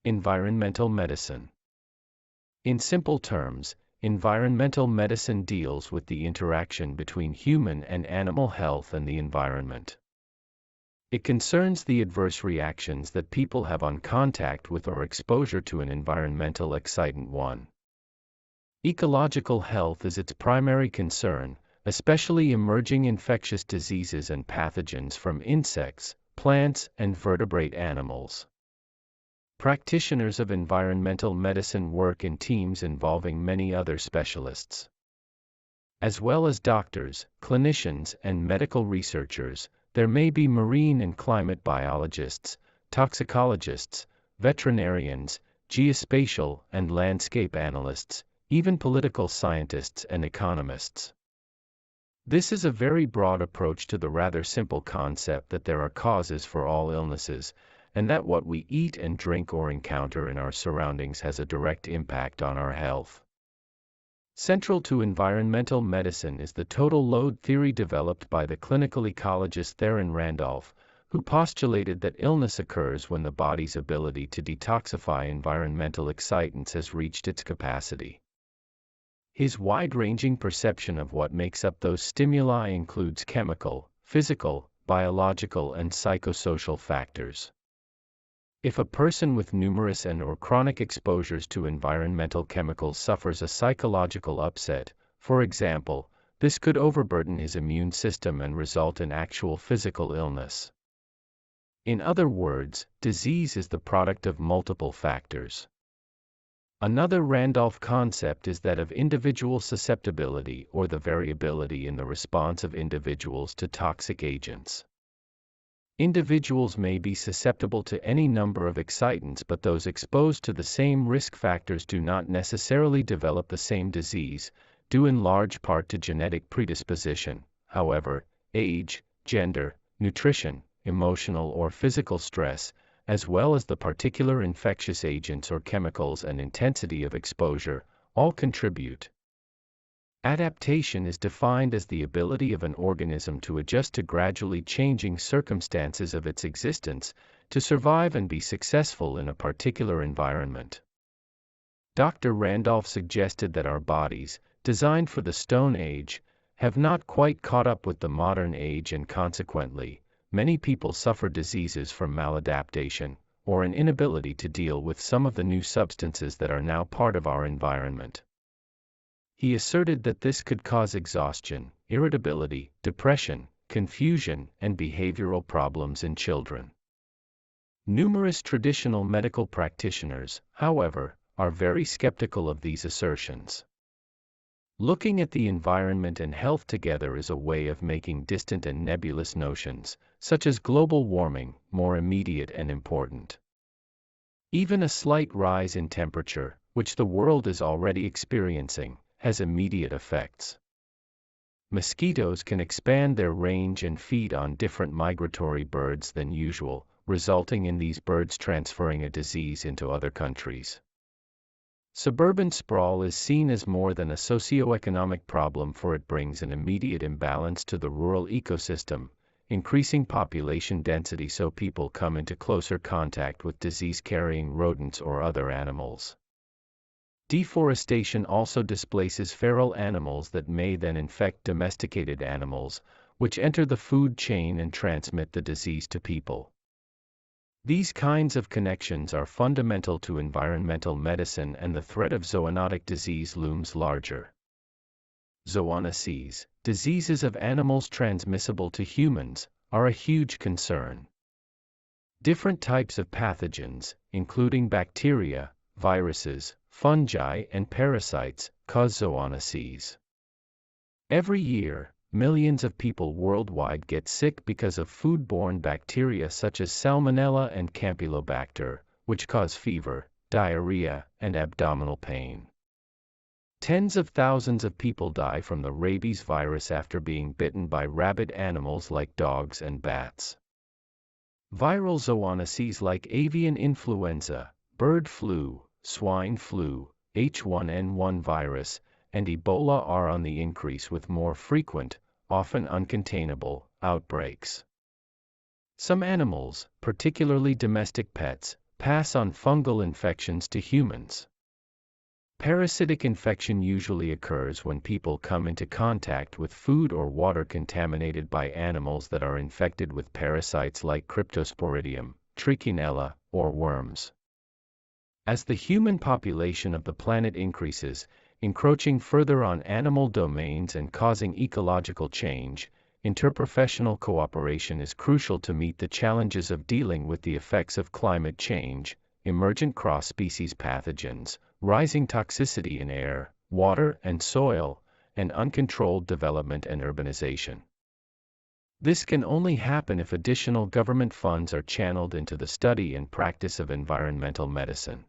Environmental medicine. In simple terms, environmental medicine deals with the interaction between human and animal health and the environment. It concerns the adverse reactions that people have on contact with or exposure to an environmental excitant. 1. Ecological health is its primary concern, especially emerging infectious diseases and pathogens from insects, plants, and vertebrate animals. Practitioners of environmental medicine work in teams involving many other specialists. As well as doctors, clinicians, and medical researchers, there may be marine and climate biologists, toxicologists, veterinarians, geospatial and landscape analysts, even political scientists and economists. This is a very broad approach to the rather simple concept that there are causes for all illnesses, and that what we eat and drink or encounter in our surroundings has a direct impact on our health. Central to environmental medicine is the total load theory developed by the clinical ecologist Theron Randolph, who postulated that illness occurs when the body's ability to detoxify environmental excitants has reached its capacity. His wide-ranging perception of what makes up those stimuli includes chemical, physical, biological, and psychosocial factors. If a person with numerous and/or chronic exposures to environmental chemicals suffers a psychological upset, for example, this could overburden his immune system and result in actual physical illness. In other words, disease is the product of multiple factors. Another Randolph concept is that of individual susceptibility, or the variability in the response of individuals to toxic agents. Individuals may be susceptible to any number of excitants, but those exposed to the same risk factors do not necessarily develop the same disease, due in large part to genetic predisposition. However, age, gender, nutrition, emotional or physical stress, as well as the particular infectious agents or chemicals and intensity of exposure, all contribute. Adaptation is defined as the ability of an organism to adjust to gradually changing circumstances of its existence, to survive and be successful in a particular environment. Dr. Randolph suggested that our bodies, designed for the Stone Age, have not quite caught up with the modern age, and consequently, many people suffer diseases from maladaptation, or an inability to deal with some of the new substances that are now part of our environment. He asserted that this could cause exhaustion, irritability, depression, confusion, and behavioral problems in children. Numerous traditional medical practitioners, however, are very skeptical of these assertions. Looking at the environment and health together is a way of making distant and nebulous notions, such as global warming, more immediate and important. Even a slight rise in temperature, which the world is already experiencing, has immediate effects. Mosquitoes can expand their range and feed on different migratory birds than usual, resulting in these birds transferring a disease into other countries. Suburban sprawl is seen as more than a socioeconomic problem, for it brings an immediate imbalance to the rural ecosystem, increasing population density so people come into closer contact with disease-carrying rodents or other animals. Deforestation also displaces feral animals that may then infect domesticated animals, which enter the food chain and transmit the disease to people. These kinds of connections are fundamental to environmental medicine, and the threat of zoonotic disease looms larger. Zoonoses, diseases of animals transmissible to humans, are a huge concern. Different types of pathogens, including bacteria, viruses, fungi, and parasites, cause zoonoses. Every year, millions of people worldwide get sick because of foodborne bacteria such as Salmonella and Campylobacter, which cause fever, diarrhea, and abdominal pain. Tens of thousands of people die from the rabies virus after being bitten by rabid animals like dogs and bats. Viral zoonoses like avian influenza, bird flu, swine flu, H1N1 virus, and Ebola are on the increase, with more frequent, often uncontainable, outbreaks. Some animals, particularly domestic pets, pass on fungal infections to humans. Parasitic infection usually occurs when people come into contact with food or water contaminated by animals that are infected with parasites like Cryptosporidium, Trichinella, or worms. As the human population of the planet increases, encroaching further on animal domains and causing ecological change, interprofessional cooperation is crucial to meet the challenges of dealing with the effects of climate change, emergent cross-species pathogens, rising toxicity in air, water, and soil, and uncontrolled development and urbanization. This can only happen if additional government funds are channeled into the study and practice of environmental medicine.